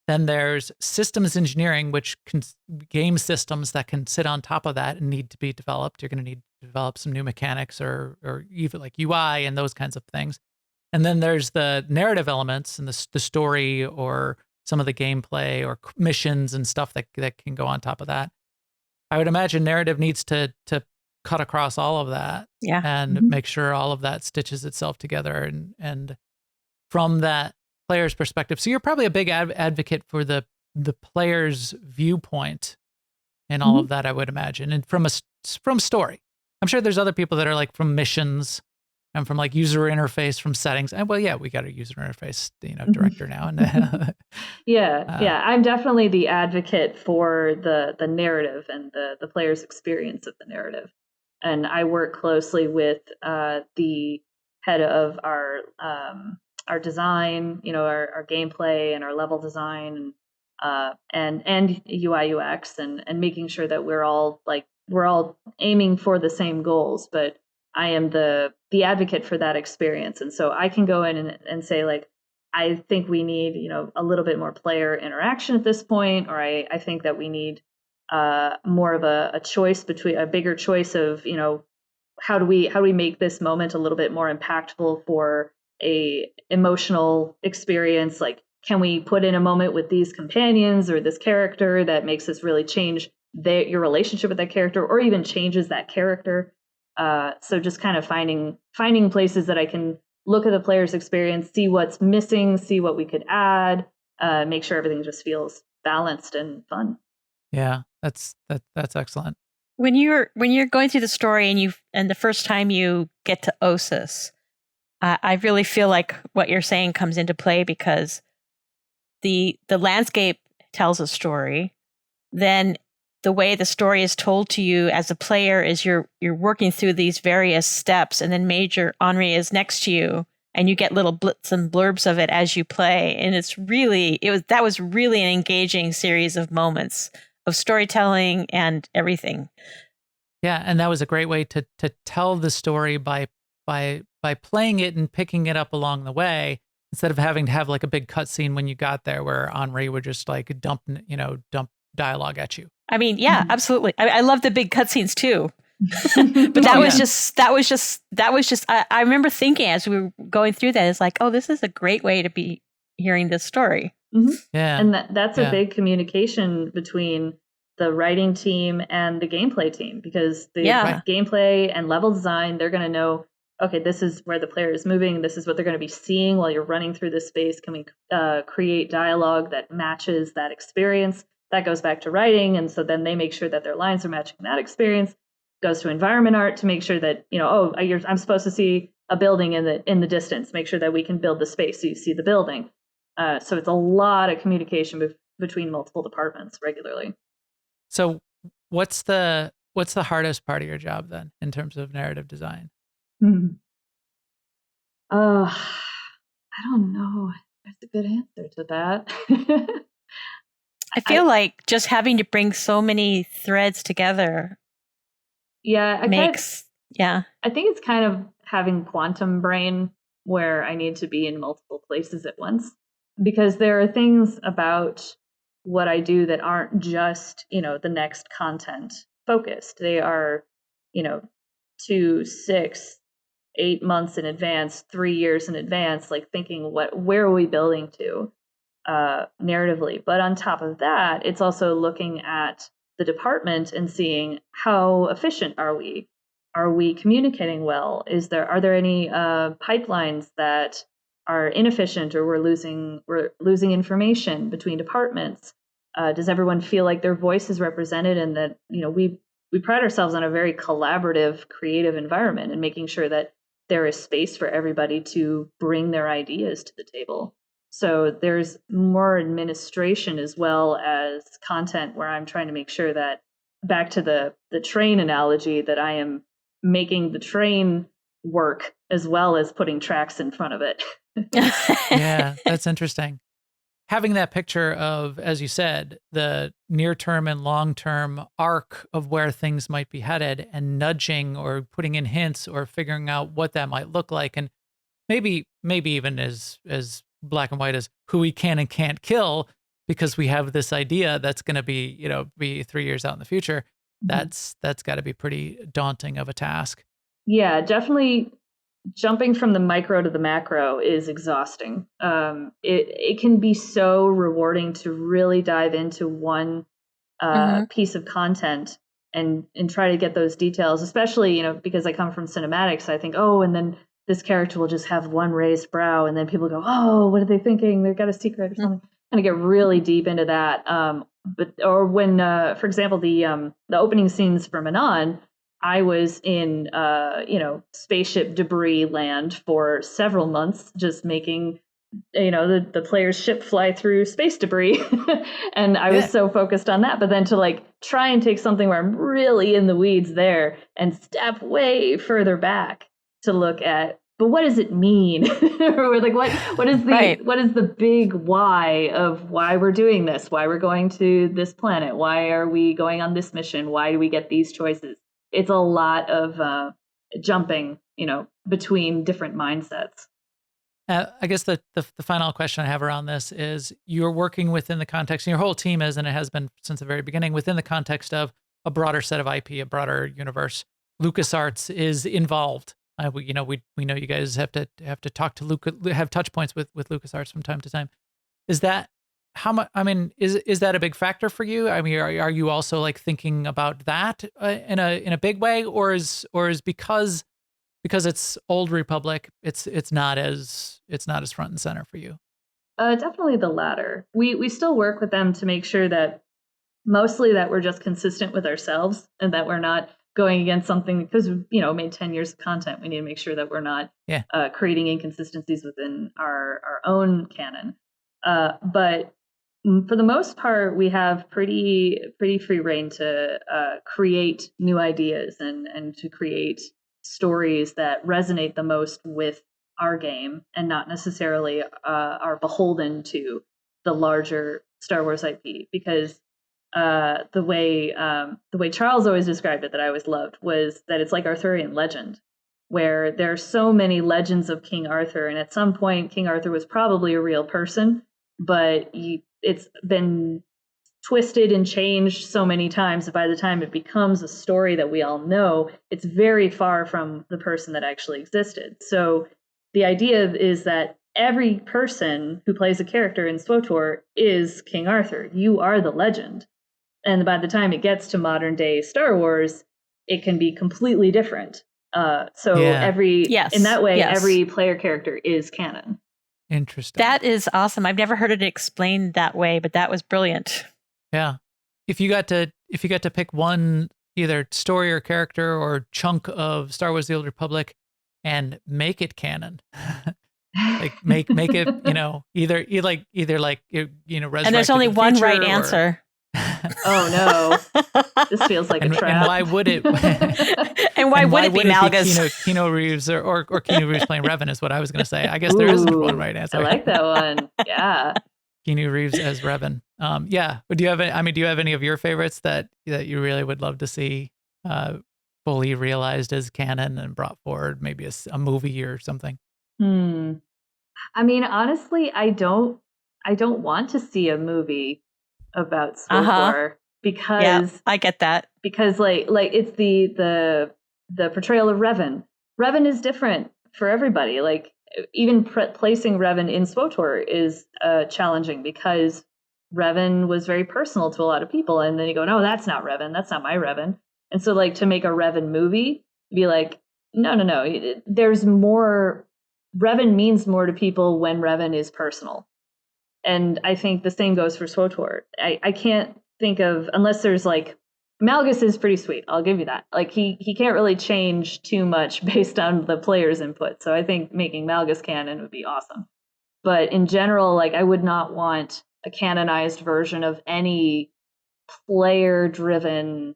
Then there's systems engineering, which game systems that can sit on top of that and need to be developed. You're going to need to develop some new mechanics or even like UI and those kinds of things. And then there's the narrative elements and the story or some of the gameplay or missions and stuff that can go on top of that. I would imagine narrative needs to cut across all of that and make sure all of that stitches itself together. And from that player's perspective, so you're probably a big advocate for the player's viewpoint and all of that, I would imagine. And from story, I'm sure there's other people that are like from missions and from like user interface, from settings. And we got a user interface, director now. And I'm definitely the advocate for the narrative and the player's experience of the narrative. And I work closely with the head of our design, our gameplay and our level design and UI UX and making sure that we're all aiming for the same goals. But I am the advocate for that experience. And so I can go in and say, like, I think we need, a little bit more player interaction at this point, or I think that we need more of a bigger choice of, how do we make this moment a little bit more impactful for a emotional experience? Like, can we put in a moment with these companions or this character that makes us really change your relationship with that character, or even changes that character? So just kind of finding places that I can look at the player's experience, see what's missing, see what we could add, make sure everything just feels balanced and fun. Yeah, that's excellent. When you're going through the story and the first time you get to Osis, I really feel like what you're saying comes into play because the landscape tells a story. Then the way the story is told to you as a player is you're working through these various steps, and then Major Henri is next to you, and you get little blits and blurbs of it as you play. And that was really an engaging series of moments of storytelling and everything. Yeah, and that was a great way to tell the story by playing it and picking it up along the way, instead of having to have like a big cutscene when you got there where Henri would just like dump dialogue at you. I mean, yeah, absolutely. I love the big cutscenes too. But that was just, I remember thinking as we were going through that, it's like, oh, this is a great way to be hearing this story. Mm-hmm. Yeah. And that's a big communication between the writing team and the gameplay team, because the gameplay and level design, they're going to know, okay, this is where the player is moving. This is what they're going to be seeing while you're running through this space. Can we create dialogue that matches that experience? That goes back to writing, and so then they make sure that their lines are matching that experience. Goes to environment art to make sure that I'm supposed to see a building in the distance. Make sure that we can build the space so you see the building. So it's a lot of communication between multiple departments regularly. So what's the hardest part of your job then in terms of narrative design? I don't know. That's a good answer to that. I feel like just having to bring so many threads together I think it's kind of having quantum brain where I need to be in multiple places at once, because there are things about what I do that aren't just, the next content focused. They are, 2, 6, 8 months in advance, 3 years in advance, like thinking where are we building to narratively. But on top of that, it's also looking at the department and seeing how efficient are we? Are we communicating well? Are there any pipelines that are inefficient, or we're losing information between departments? Does everyone feel like their voice is represented, and that we pride ourselves on a very collaborative, creative environment, and making sure that there is space for everybody to bring their ideas to the table. So there's more administration as well as content, where I'm trying to make sure that, back to the train analogy, that I am making the train work as well as putting tracks in front of it. Yeah, that's interesting. Having that picture of, as you said, the near-term and long-term arc of where things might be headed, and nudging or putting in hints or figuring out what that might look like, and maybe even as black and white as who we can and can't kill, because we have this idea that's going to be 3 years out in the future. That's got to be pretty daunting of a task. Yeah, definitely. Jumping from the micro to the macro is exhausting. It can be so rewarding to really dive into one piece of content and try to get those details, especially, because I come from cinematics. I think, and then this character will just have one raised brow, and then people go, oh, what are they thinking? They've got a secret or something. And I get really deep into that. Or when, for example, the opening scenes for Manon, I was in, spaceship debris land for several months, just making, the player's ship fly through space debris. And I was so focused on that. But then to try and take something where I'm really in the weeds there and step way further back to look at, but what does it mean? Or what is the big why of why we're doing this? Why we're going to this planet? Why are we going on this mission? Why do we get these choices? It's a lot of jumping, between different mindsets. I guess the final question I have around this is, you're working within the context, and your whole team is, and it has been since the very beginning, within the context of a broader set of IP, a broader universe. LucasArts is involved. We know you guys have to talk to have touch points with LucasArts from time to time. Is that how much? I mean, is that a big factor for you? I mean, are you also thinking about that in a big way, or is because it's Old Republic, it's not as front and center for you? Definitely the latter. We still work with them to make sure that mostly that we're just consistent with ourselves, and that we're not going against something, because made 10 years of content. We need to make sure that we're not creating inconsistencies within our own canon. But for the most part, we have pretty free reign to create new ideas and to create stories that resonate the most with our game, and not necessarily are beholden to the larger Star Wars IP. Because the way Charles always described it, that I always loved, was that it's like Arthurian legend, where there are so many legends of King Arthur, and at some point King Arthur was probably a real person, but it's been twisted and changed so many times that by the time it becomes a story that we all know, it's very far from the person that actually existed. So the idea is that every person who plays a character in SWTOR is King Arthur. You are the legend. And by the time it gets to modern day Star Wars, it can be completely different. Every player character is canon. Interesting. That is awesome. I've never heard it explained that way, but that was brilliant. Yeah. If you got to pick one, either story or character or chunk of Star Wars: The Old Republic, and make it canon, make it, either resurrect. And there's only one right answer. Oh no! This feels like a trap. And why would it? And why would it be Malgus? Keanu Reeves or Keanu Reeves playing Revan is what I was going to say. I guess there isn't one right answer. I like that one. Yeah. Keanu Reeves as Revan. Yeah. Do you have any of your favorites that you really would love to see fully realized as canon and brought forward, maybe a movie or something? I mean, honestly, I don't want to see a movie about SWTOR because I get that. Because like it's the portrayal of Revan. Revan is different for everybody. Like even placing Revan in SWTOR is challenging because Revan was very personal to a lot of people, and then you go, no, that's not Revan. That's not my Revan. And so like to make a Revan movie, be like, no. There's more. Revan means more to people when Revan is personal. And I think the same goes for SWTOR. I can't think of, unless there's like, Malgus is pretty sweet. I'll give you that. Like he can't really change too much based on the player's input. So I think making Malgus canon would be awesome. But in general, like I would not want a canonized version of any player-driven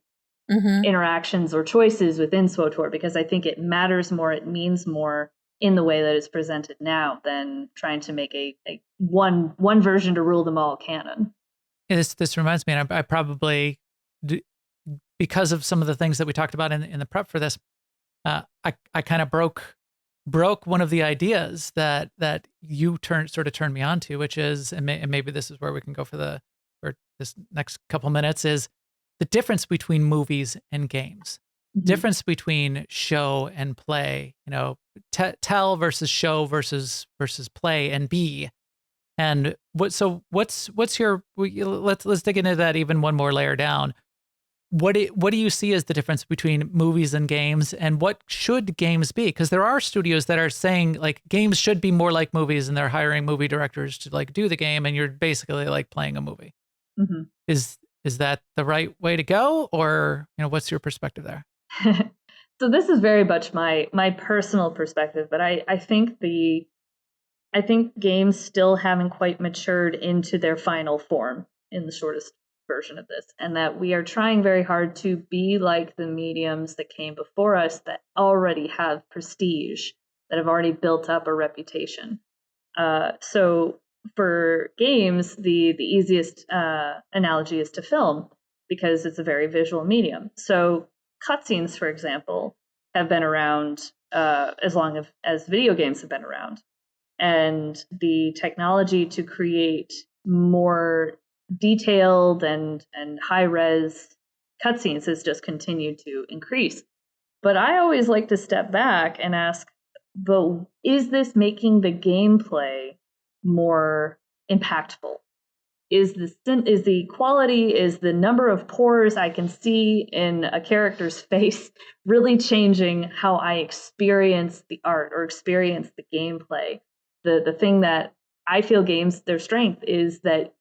interactions or choices within SWTOR, because I think it matters more, it means more in the way that it's presented now than trying to make a one version to rule them all canon. Yeah, this reminds me, and I probably, because of some of the things that we talked about in the prep for this, I kind of broke one of the ideas that you sort of turned me on to, which is, and maybe this is where we can go for this next couple minutes, is the difference between movies and games. Difference between show and play, tell versus show versus play and be. And what's your, let's dig into that even one more layer down. What do you see as the difference between movies and games, and what should games be? Because there are studios that are saying like games should be more like movies, and they're hiring movie directors to like do the game, and you're basically like playing a movie. Is that the right way to go, or what's your perspective there? So this is very much my personal perspective, but I think games still haven't quite matured into their final form in the shortest version of this, and that we are trying very hard to be like the mediums that came before us that already have prestige, that have already built up a reputation. So for games, the easiest analogy is to film, because it's a very visual medium. So cutscenes, for example, have been around as long as video games have been around. And the technology to create more detailed and high-res cutscenes has just continued to increase. But I always like to step back and ask, but is this making the gameplay more impactful? Is the quality, is the number of pores I can see in a character's face really changing how I experience the art or experience the gameplay? The thing that I feel games, their strength is that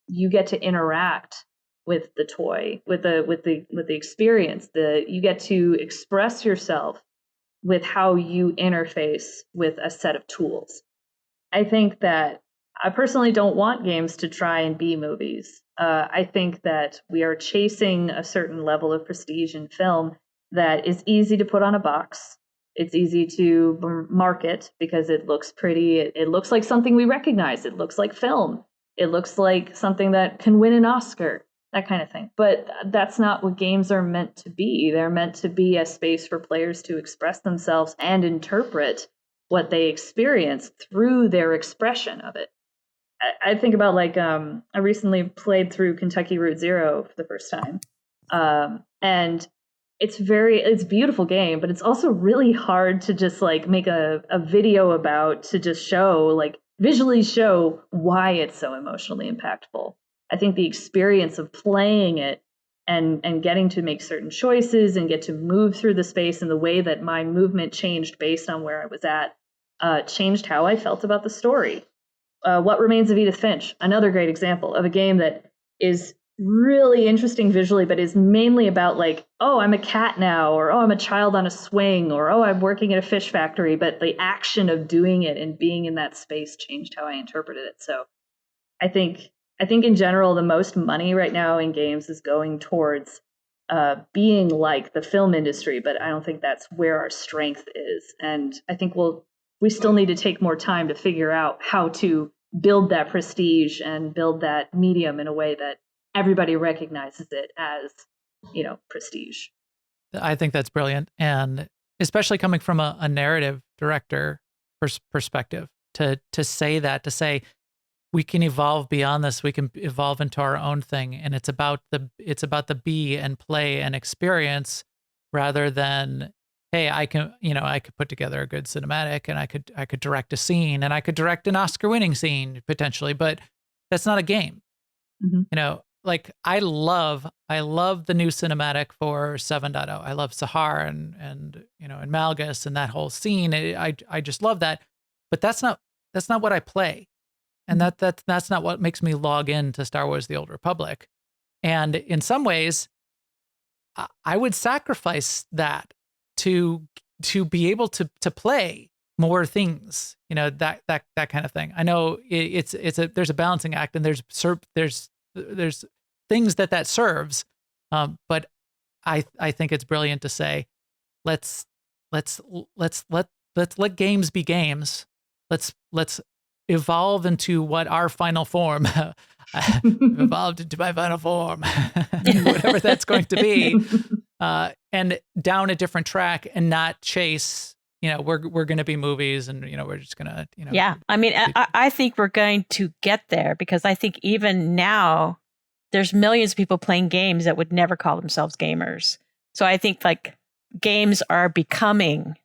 you get to interact with the toy, with the experience. You get to express yourself with how you interface with a set of tools. I think that I personally don't want games to try and be movies. I think that we are chasing a certain level of prestige in film that is easy to put on a box. It's easy to market because it looks pretty. It looks like something we recognize. It looks like film. It looks like something that can win an Oscar, that kind of thing. But that's not what games are meant to be. They're meant to be a space for players to express themselves and interpret what they experience through their expression of it. I think about I recently played through Kentucky Route Zero for the first time, and it's a beautiful game, but it's also really hard to just like make a video about, to just show, visually show why it's so emotionally impactful. I think the experience of playing it and getting to make certain choices and get to move through the space in the way that my movement changed based on where I was at changed how I felt about the story. What Remains of Edith Finch, another great example of a game that is really interesting visually, but is mainly about oh, I'm a cat now, or oh, I'm a child on a swing, or oh, I'm working at a fish factory. But the action of doing it and being in that space changed how I interpreted it. So I think in general, the most money right now in games is going towards being like the film industry, but I don't think that's where our strength is. And I think we still need to take more time to figure out how to build that prestige and build that medium in a way that everybody recognizes it as, prestige. I think that's brilliant. And especially coming from a narrative director perspective, to say that, to say we can evolve beyond this, we can evolve into our own thing. And it's about the be and play and experience rather than, hey, I could put together a good cinematic and I could direct a scene and I could direct an Oscar-winning scene potentially, but that's not a game. Mm-hmm. Like I love the new cinematic for 7.0. I love Sahar and Malgus and that whole scene. I just love that, but that's not what I play, and that's not what makes me log in to Star Wars: The Old Republic. And in some ways, I would sacrifice that to be able to play more things, that kind of thing. I know there's a balancing act, and there's things that serves, but I think it's brilliant to say, let's let games be games. Let's evolve into what our final form. Evolved into my final form, whatever that's going to be, and down a different track, and not chase. We're going to be movies, and we're just going to Yeah, I mean, I think we're going to get there, because I think even now there's millions of people playing games that would never call themselves gamers. So I think like games are becoming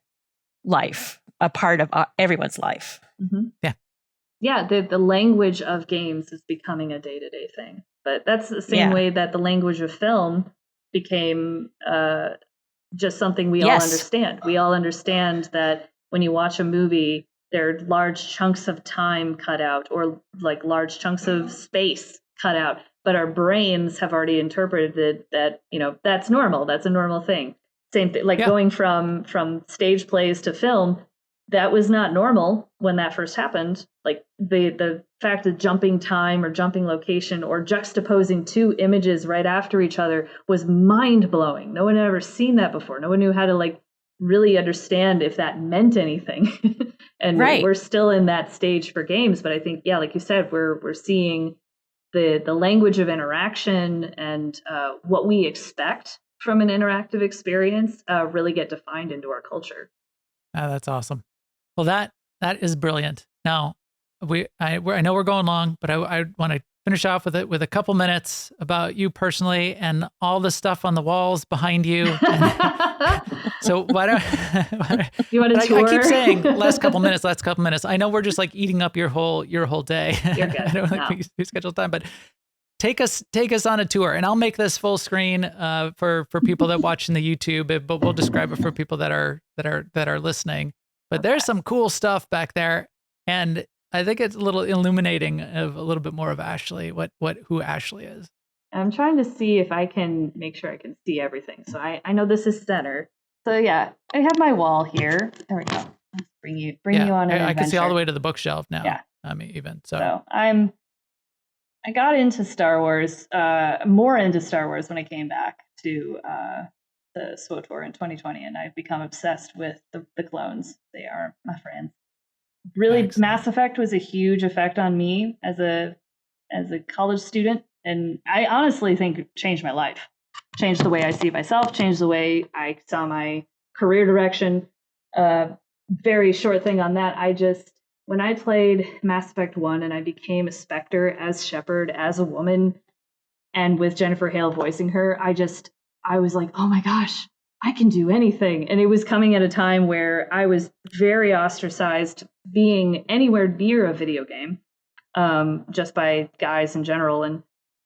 life, a part of everyone's life. Mm-hmm. Yeah. Yeah, the language of games is becoming a day-to-day thing. But that's the same way that the language of film became just something we all understand. We all understand that when you watch a movie, there are large chunks of time cut out, or like large chunks of space cut out. But our brains have already interpreted that, that's normal. That's a normal thing. Same thing, like going from stage plays to film. That was not normal when that first happened. Like the fact of jumping time or jumping location or juxtaposing two images right after each other was mind blowing. No one had ever seen that before. No one knew how to like really understand if that meant anything. And we're still in that stage for games. But I think, like you said, we're seeing the language of interaction and what we expect from an interactive experience really get defined into our culture. Oh, that's awesome. Well, that is brilliant. Now, I know we're going long, but I want to finish off with a couple minutes about you personally and all the stuff on the walls behind you. So why don't you want to tour? I keep saying last couple minutes. I know we're just like eating up your whole day. You're good. I don't think we schedule time, but take us on a tour, and I'll make this full screen for people that watch in the YouTube, but we'll describe it for people that are listening. But there's some cool stuff back there, and I think it's a little illuminating of a little bit more of Ashley, who Ashley is. I'm trying to see if I can make sure I can see everything. So I know this is center. So yeah, I have my wall here. There we go. Let's bring you on an adventure. I can see all the way to the bookshelf now. Yeah. I mean, even so I got into Star Wars, more into Star Wars when I came back to the SWTOR in 2020, and I've become obsessed with the clones. They are my friends. Really, excellent. Mass Effect was a huge effect on me as a college student, and I honestly think it changed my life. Changed the way I see myself, changed the way I saw my career direction. Very short thing on that. When I played Mass Effect 1 and I became a Spectre as Shepard, as a woman, and with Jennifer Hale voicing her, I was like, oh my gosh, I can do anything. And it was coming at a time where I was very ostracized being anywhere near a video game, just by guys in general. And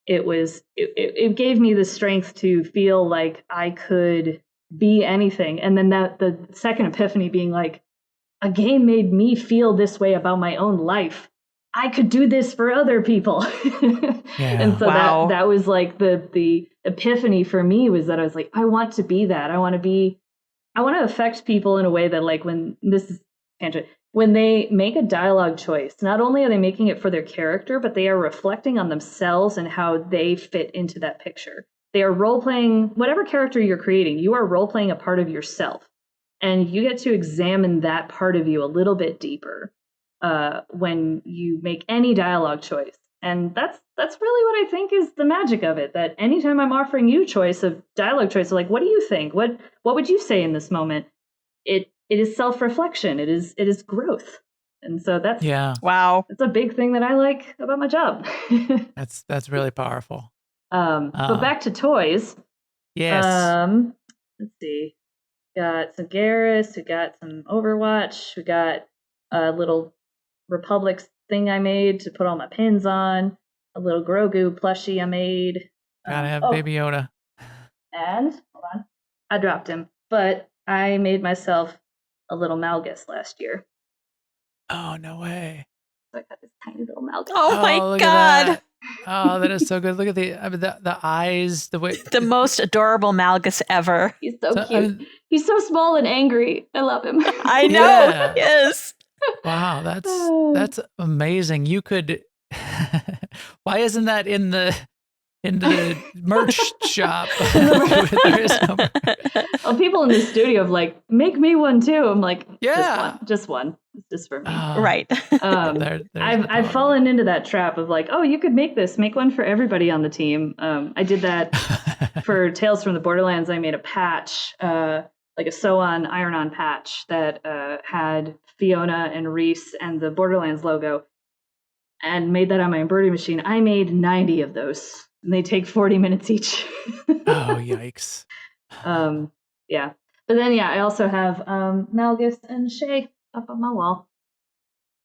it gave me the strength to feel like I could be anything. And then the second epiphany being like, a game made me feel this way about my own life. I could do this for other people. And so that was like the epiphany for me, was that I was like, I want to be that. I want to affect people in a way that, like, when they make a dialogue choice, not only are they making it for their character, but they are reflecting on themselves and how they fit into that picture. They are role-playing whatever character you're creating. You are role-playing a part of yourself, and you get to examine that part of you a little bit deeper. when you make any dialogue choice. And that's really what I think is the magic of it, that anytime I'm offering you choice of dialogue choice, like, what do you think? What would you say in this moment? It is self-reflection. It is growth. And so that's It's a big thing that I like about my job. That's really powerful. But back to toys. Yes. Let's see. Got some Garrus, we got some Overwatch, we got a little Republic thing I made to put all my pins on, a little Grogu plushie I made. Gotta have Baby Yoda. And, hold on, I dropped him, but I made myself a little Malgus last year. Oh, no way. So I got this tiny little Malgus. Oh my God. Oh, that is so good. Look at the eyes, the way. The most adorable Malgus ever. He's so cute. He's so small and angry. I love him. I know. Yeah. Yes. Wow, that's amazing. You could. Why isn't that in the merch shop? There is no merch. Well, people in the studio have like, make me one too. I'm like, yeah, just one. It's just for me. Right. I've fallen into that trap of like, oh, you could make one for everybody on the team. I did that for Tales from the Borderlands. I made a patch, like a sew-on, iron-on patch that had Fiona and Reese and the Borderlands logo, and made that on my embroidery machine. I made 90 of those, and they take 40 minutes each. Oh, yikes. Yeah. But then, I also have Malgus and Shay up on my wall.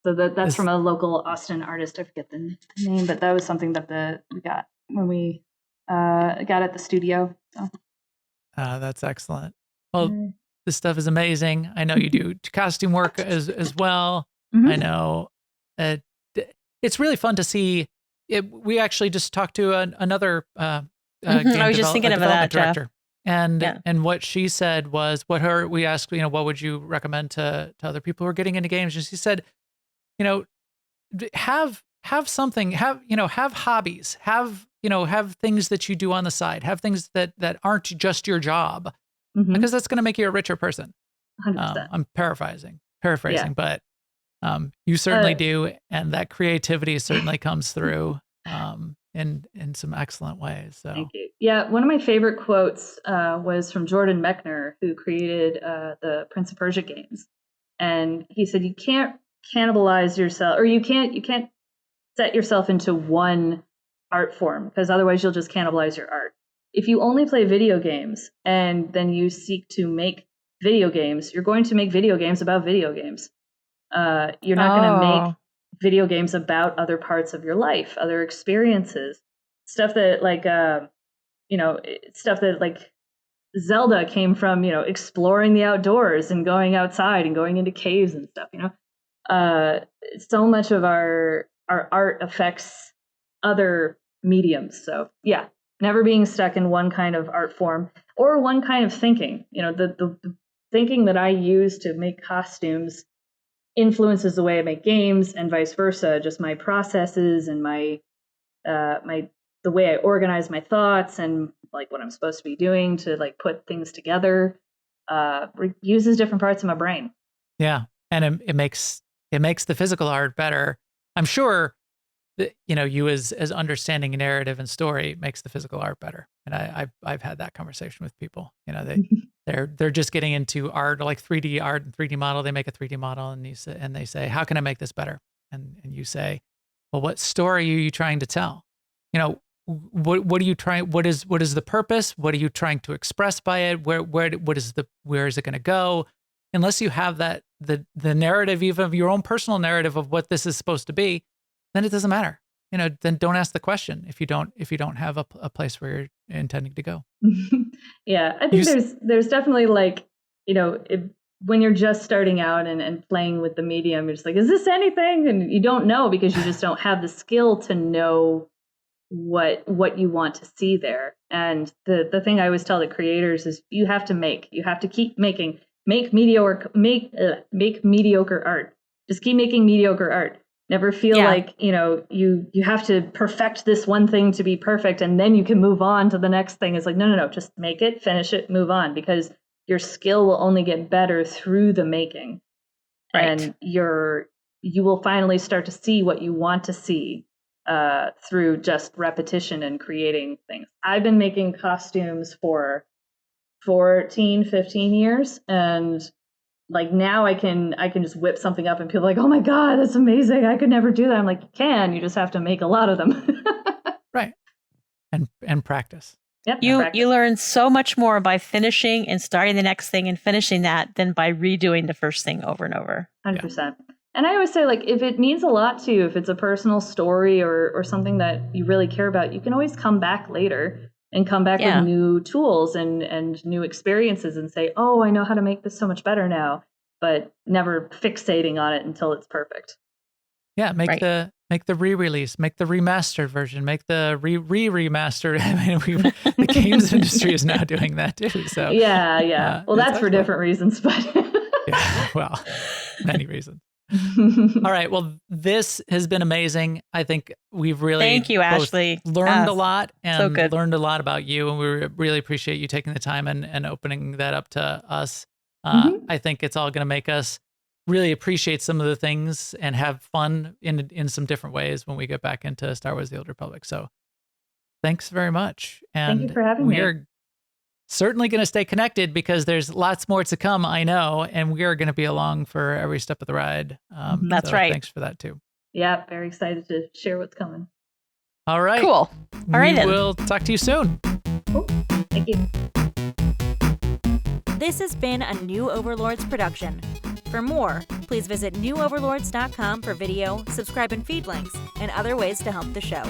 So that's from a local Austin artist. I forget the name, but that was something that we got when we got at the studio. So. That's excellent. Well, this stuff is amazing. I know you do costume work as well. Mm-hmm. I know it's really fun to see. We actually just talked to another I was just thinking of that director, and what she said was we asked, what would you recommend to other people who are getting into games, and she said, have something, have hobbies, have things that you do on the side, have things that aren't just your job. Mm-hmm. Because that's going to make you a richer person. 100%. I'm paraphrasing, but you certainly do, and that creativity certainly comes through in some excellent ways. So. Thank you. Yeah, one of my favorite quotes was from Jordan Mechner, who created the Prince of Persia games, and he said, "You can't cannibalize yourself, or you can't set yourself into one art form, because otherwise you'll just cannibalize your art. If you only play video games and then you seek to make video games, you're going to make video games about video games. You're not going to make video games about other parts of your life, other experiences, stuff that Zelda came from, exploring the outdoors and going outside and going into caves and stuff, so much of our art affects other mediums. So yeah. Never being stuck in one kind of art form or one kind of thinking. The thinking that I use to make costumes influences the way I make games, and vice versa. Just my processes and the way I organize my thoughts and like what I'm supposed to be doing to like put things together uses different parts of my brain. Yeah, and it makes the physical art better. I'm sure. You as understanding narrative and story makes the physical art better, and I've had that conversation with people. They're just getting into art, like 3D art and 3D model. They make a 3D model, and they say, "How can I make this better?" And you say, "Well, what story are you trying to tell? What are you trying? What is the purpose? What are you trying to express by it? Where is it going to go? Unless you have that the narrative, even of your own personal narrative of what this is supposed to be." Then it doesn't matter. Then don't ask the question if you don't have a place where you're intending to go. Yeah, I think there's definitely when you're just starting out and playing with the medium, you're just like, is this anything? And you don't know because you just don't have the skill to know what you want to see there. And the thing I always tell the creators is you have to keep making, make mediocre art. Just keep making mediocre art. Never feel like, you have to perfect this one thing to be perfect and then you can move on to the next thing. It's like, no, just make it, finish it, move on, because your skill will only get better through the making. Right. And your you will finally start to see what you want to see through just repetition and creating things. I've been making costumes for 14, 15 years, and like now I can just whip something up and people are like, oh my God, that's amazing. I could never do that. I'm like, you just have to make a lot of them. Right. And practice. Yep, You learn so much more by finishing and starting the next thing and finishing that than by redoing the first thing over and over. 100%. Yeah. And I always say, like, if it means a lot to you, if it's a personal story or something that you really care about, you can always come back later and come back with new tools and new experiences and say, oh, I know how to make this so much better now, but never fixating on it until it's perfect. Yeah, make the re-release, make the remastered version, make the remastered. I mean, the games industry is now doing that too. So yeah. Well, that's for different reasons, but yeah, well, many reasons. All right. Well, this has been amazing. I think we've really thank you, Ashley. Learned a lot and learned a lot about you, and we really appreciate you taking the time and opening that up to us. I think it's all going to make us really appreciate some of the things and have fun in some different ways when we get back into Star Wars: The Old Republic. So, thanks very much. And thank you for having me. We're certainly going to stay connected because there's lots more to come, I know, and we are going to be along for every step of the ride. That's right. Thanks for that too. Yeah, very excited to share what's coming. All right. Cool. All right, then. We'll talk to you soon. Cool. Thank you. This has been a New Overlords production. For more, please visit newoverlords.com for video, subscribe and feed links, and other ways to help the show.